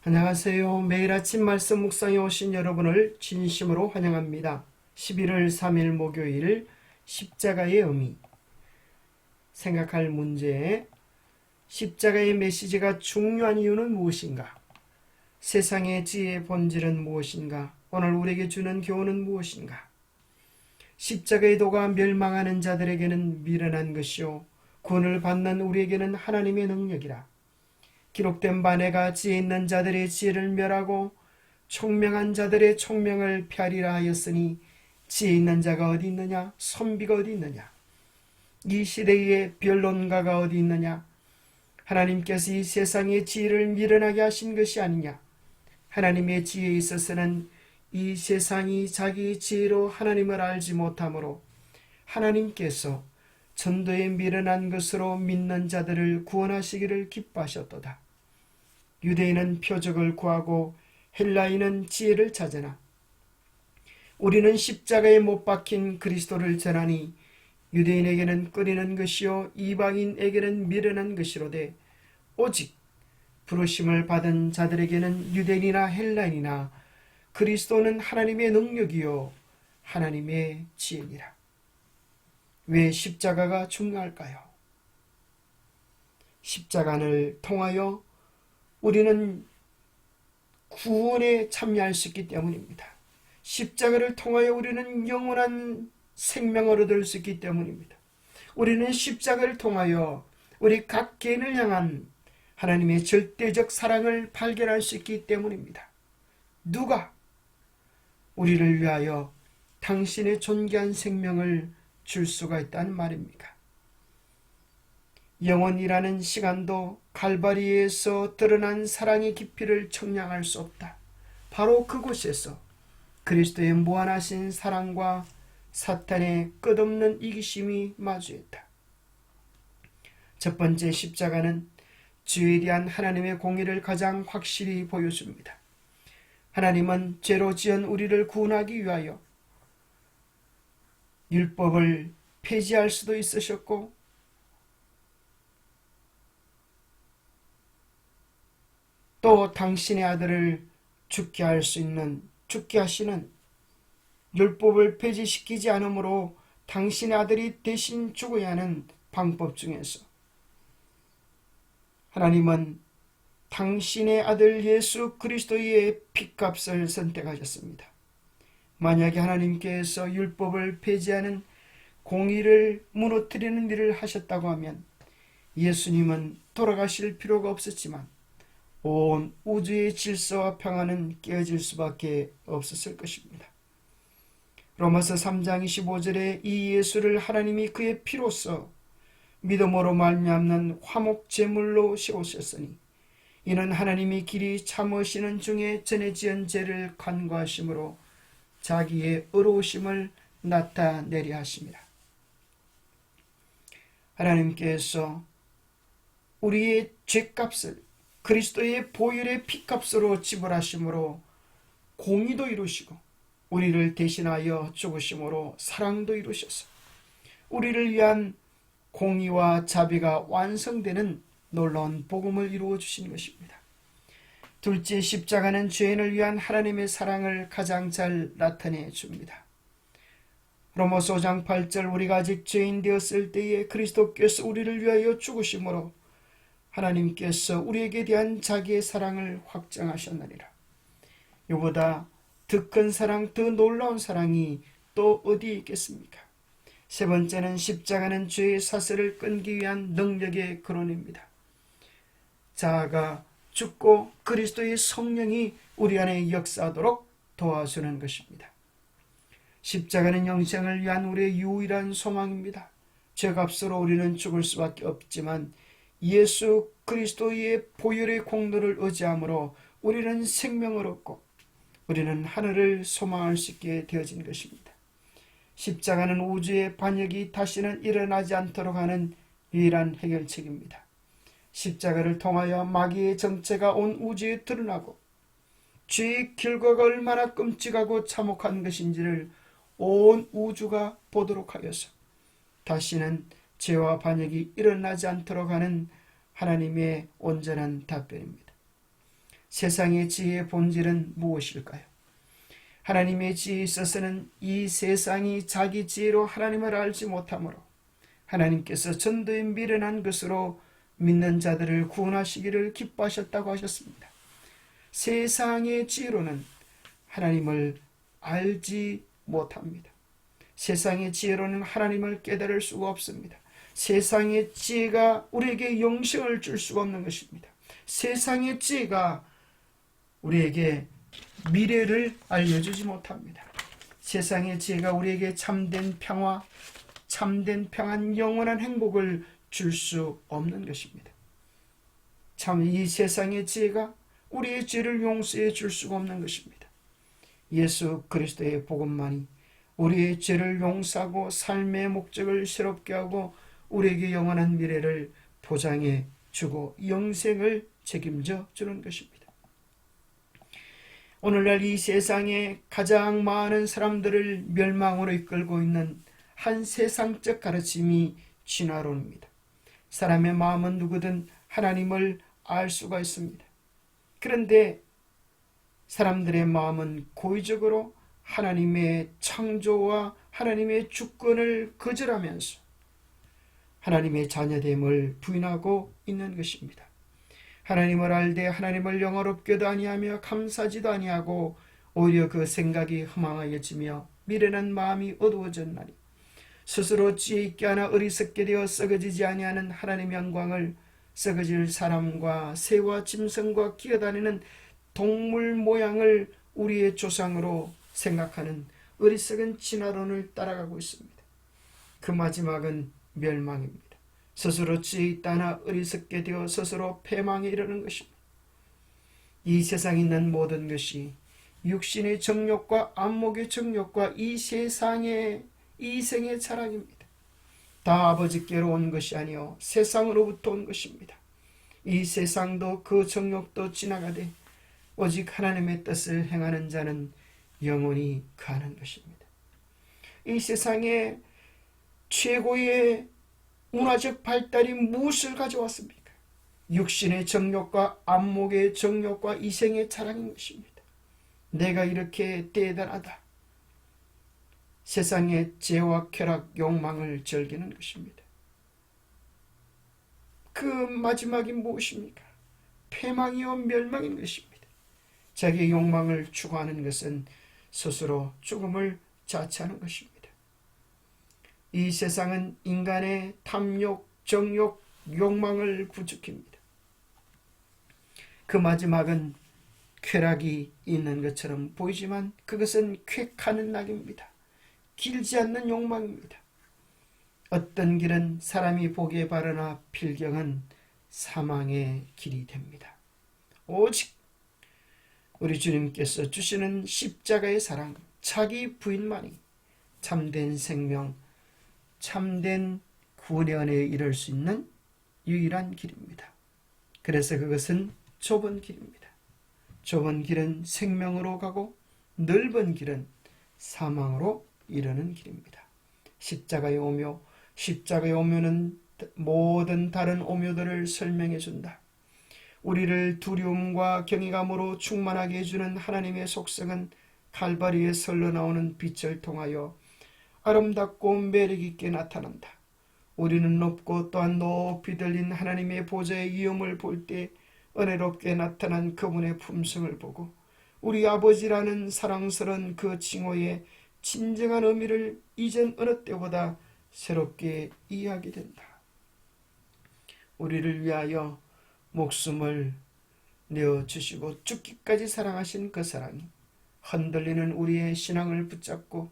안녕하세요. 매일 아침 말씀 묵상에 오신 여러분을 진심으로 환영합니다. 11월 3일 목요일 십자가의 의미. 생각할 문제. 십자가의 메시지가 중요한 이유는 무엇인가? 세상의 지혜의 본질은 무엇인가? 오늘 우리에게 주는 교훈은 무엇인가? 십자가의 도가 멸망하는 자들에게는 미련한 것이요 구원을 받는 우리에게는 하나님의 능력이라. 기록된 바 내가 지혜 있는 자들의 지혜를 멸하고 총명한 자들의 총명을 폐하리라 하였으니 지혜 있는 자가 어디 있느냐? 선비가 어디 있느냐? 이 시대의 변론가가 어디 있느냐? 하나님께서 이 세상의 지혜를 미련하게 하신 것이 아니냐? 하나님의 지혜에 있어서는 이 세상이 자기 지혜로 하나님을 알지 못하므로 하나님께서 전도에 미련한 것으로 믿는 자들을 구원하시기를 기뻐하셨도다. 유대인은 표적을 구하고 헬라인은 지혜를 찾으나 우리는 십자가에 못 박힌 그리스도를 전하니 유대인에게는 꺼리는 것이요 이방인에게는 미련한 것이로되 오직 부르심을 받은 자들에게는 유대인이나 헬라인이나 그리스도는 하나님의 능력이요 하나님의 지혜니라. 왜 십자가가 중요할까요? 십자가를 통하여 우리는 구원에 참여할 수 있기 때문입니다. 십자가를 통하여 우리는 영원한 생명을 얻을 수 있기 때문입니다. 우리는 십자가를 통하여 우리 각 개인을 향한 하나님의 절대적 사랑을 발견할 수 있기 때문입니다. 누가 우리를 위하여 당신의 존귀한 생명을 줄 수가 있다는 말입니까? 영원이라는 시간도 갈바리에서 드러난 사랑의 깊이를 청량할 수 없다. 바로 그곳에서 그리스도의 무한하신 사랑과 사탄의 끝없는 이기심이 마주했다. 첫 번째 십자가는 죄에 대한 하나님의 공의를 가장 확실히 보여줍니다. 하나님은 죄로 지은 우리를 구원하기 위하여 율법을 폐지할 수도 있으셨고 또 당신의 아들을 죽게 하시는 율법을 폐지시키지 않으므로 당신의 아들이 대신 죽어야 하는 방법 중에서 하나님은 당신의 아들 예수 그리스도의 피값을 선택하셨습니다. 만약에 하나님께서 율법을 폐지하는 공의를 무너뜨리는 일을 하셨다고 하면 예수님은 돌아가실 필요가 없었지만 온 우주의 질서와 평화는 깨어질 수밖에 없었을 것입니다. 로마서 3장 25절에 이 예수를 하나님이 그의 피로써 믿음으로 말미암는 화목 제물로 세우셨으니 이는 하나님이 길이 참으시는 중에 전에 지은 죄를 간과하심으로 자기의 의로우심을 나타내려 하심이라. 하나님께서 우리의 죄값을 그리스도의 보혈의 피값으로 지불하심으로 공의도 이루시고 우리를 대신하여 죽으심으로 사랑도 이루셔서 우리를 위한 공의와 자비가 완성되는 놀라운 복음을 이루어 주신 것입니다. 둘째, 십자가는 죄인을 위한 하나님의 사랑을 가장 잘 나타내 줍니다. 로마서 5장 8절 우리가 아직 죄인 되었을 때에 그리스도께서 우리를 위하여 죽으심으로 하나님께서 우리에게 대한 자기의 사랑을 확정하셨느니라. 이보다 더 큰 사랑, 더 놀라운 사랑이 또 어디에 있겠습니까? 세 번째는 십자가는 죄의 사슬을 끊기 위한 능력의 근원입니다. 자아가 죽고 그리스도의 성령이 우리 안에 역사하도록 도와주는 것입니다. 십자가는 영생을 위한 우리의 유일한 소망입니다. 죄값으로 우리는 죽을 수밖에 없지만 예수 그리스도의 보혈의 공로를 의지함으로 우리는 생명을 얻고 우리는 하늘을 소망할 수 있게 되어진 것입니다. 십자가는 우주의 반역이 다시는 일어나지 않도록 하는 유일한 해결책입니다. 십자가를 통하여 마귀의 정체가 온 우주에 드러나고 죄의 결과가 얼마나 끔찍하고 참혹한 것인지를 온 우주가 보도록 하여서 다시는 죄와 반역이 일어나지 않도록 하는 하나님의 온전한 답변입니다. 세상의 지혜의 본질은 무엇일까요? 하나님의 지혜에 있어서는 이 세상이 자기 지혜로 하나님을 알지 못하므로 하나님께서 전도에 미련한 것으로 믿는 자들을 구원하시기를 기뻐하셨다고 하셨습니다. 세상의 지혜로는 하나님을 알지 못합니다. 세상의 지혜로는 하나님을 깨달을 수가 없습니다. 세상의 지혜가 우리에게 영생을 줄 수가 없는 것입니다. 세상의 지혜가 우리에게 미래를 알려주지 못합니다. 세상의 지혜가 우리에게 참된 평화, 참된 평안, 영원한 행복을 줄 수 없는 것입니다. 참 이 세상의 지혜가 우리의 죄를 용서해 줄 수가 없는 것입니다. 예수 그리스도의 복음만이 우리의 죄를 용서하고 삶의 목적을 새롭게 하고 우리에게 영원한 미래를 보장해 주고 영생을 책임져 주는 것입니다. 오늘날 이 세상에 가장 많은 사람들을 멸망으로 이끌고 있는 한 세상적 가르침이 진화론입니다. 사람의 마음은 누구든 하나님을 알 수가 있습니다. 그런데 사람들의 마음은 고의적으로 하나님의 창조와 하나님의 주권을 거절하면서 하나님의 자녀됨을 부인하고 있는 것입니다. 하나님을 알되 하나님을 영화롭게도 아니하며 감사지도 아니하고 오히려 그 생각이 허망하여지며 미련한 마음이 어두워졌나니 스스로 지혜 있게 하나 어리석게 되어 썩어지지 아니하는 하나님의 영광을 썩어질 사람과 새와 짐승과 기어다니는 동물 모양을 우리의 조상으로 생각하는 어리석은 진화론을 따라가고 있습니다. 그 마지막은 멸망입니다. 스스로 지혜 있다 하나 어리석게 되어 스스로 패망에 이르는 것입니다. 이 세상에 있는 모든 것이 육신의 정욕과 안목의 정욕과 이 세상의 이생의 자랑입니다. 다 아버지께로 온 것이 아니요 세상으로부터 온 것입니다. 이 세상도 그 정욕도 지나가되 오직 하나님의 뜻을 행하는 자는 영원히 가는 것입니다. 이 세상에 최고의 문화적 발달이 무엇을 가져왔습니까? 육신의 정욕과 안목의 정욕과 이생의 자랑인 것입니다. 내가 이렇게 대단하다. 세상의 죄와 쾌락, 욕망을 즐기는 것입니다. 그 마지막이 무엇입니까? 패망이요 멸망인 것입니다. 자기의 욕망을 추구하는 것은 스스로 죽음을 자처하는 것입니다. 이 세상은 인간의 탐욕, 정욕, 욕망을 부추깁니다. 그 마지막은 쾌락이 있는 것처럼 보이지만 그것은 쾌하는 낙입니다. 길지 않는 욕망입니다. 어떤 길은 사람이 보기에 바르나 필경은 사망의 길이 됩니다. 오직 우리 주님께서 주시는 십자가의 사랑, 자기 부인만이 참된 생명, 참된 구원의 은혜에 이를 수 있는 유일한 길입니다. 그래서 그것은 좁은 길입니다. 좁은 길은 생명으로 가고 넓은 길은 사망으로 이르는 길입니다. 십자가의 오묘, 십자가의 오묘는 모든 다른 오묘들을 설명해 준다. 우리를 두려움과 경외감으로 충만하게 해주는 하나님의 속성은 칼바리에 설러나오는 빛을 통하여 아름답고 매력있게 나타난다. 우리는 높고 또한 높이 들린 하나님의 보좌의 위엄을 볼 때 은혜롭게 나타난 그분의 품성을 보고 우리 아버지라는 사랑스러운 그 칭호의 진정한 의미를 이전 어느 때보다 새롭게 이해하게 된다. 우리를 위하여 목숨을 내어주시고 죽기까지 사랑하신 그 사랑이 흔들리는 우리의 신앙을 붙잡고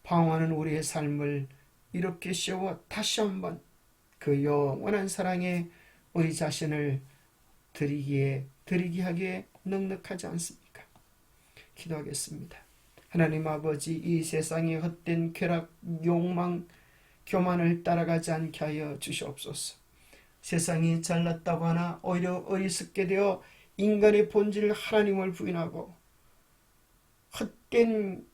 방황하는 우리의 삶을 이렇게 씌워 다시 한번 그 영원한 사랑에 우리 자신을 드리게 하기에 넉넉하지 않습니까? 기도하겠습니다. 하나님 아버지, 이 세상의 헛된 쾌락, 욕망, 교만을 따라가지 않게 하여 주시옵소서. 세상이 잘났다고 하나 오히려 어리석게 되어 인간의 본질 하나님을 부인하고 헛된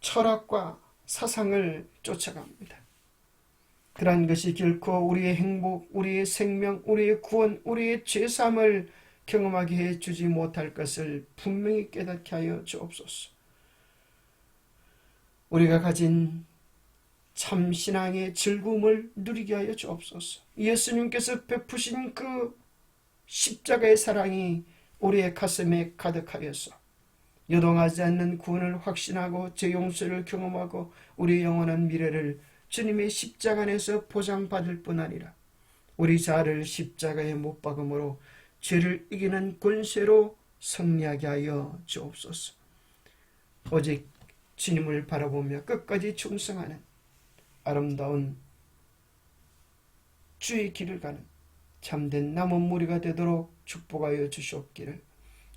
철학과 사상을 쫓아갑니다. 그러한 것이 결코 우리의 행복, 우리의 생명, 우리의 구원, 우리의 죄사함을 경험하게 해주지 못할 것을 분명히 깨닫게 하여 주옵소서. 우리가 가진 참 신앙의 즐거움을 누리게 하여 주옵소서. 예수님께서 베푸신 그 십자가의 사랑이 우리의 가슴에 가득하여서 요동하지 않는 구원을 확신하고 제 용서를 경험하고 우리의 영원한 미래를 주님의 십자가 안에서 보장받을 뿐 아니라 우리 자아를 십자가에 못 박음으로 죄를 이기는 권세로 승리하게 하여 주옵소서. 오직 주님을 바라보며 끝까지 충성하는 아름다운 주의 길을 가는 참된 남은 무리가 되도록 축복하여 주시옵기를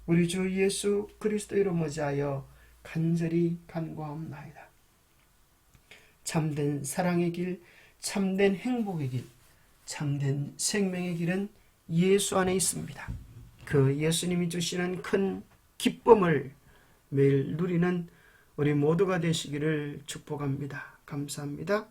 우리 주 예수 그리스도 이름으로 하여 간절히 간구하옵나이다. 참된 사랑의 길, 참된 행복의 길, 참된 생명의 길은 예수 안에 있습니다. 그 예수님이 주시는 큰 기쁨을 매일 누리는 우리 모두가 되시기를 축복합니다. 감사합니다.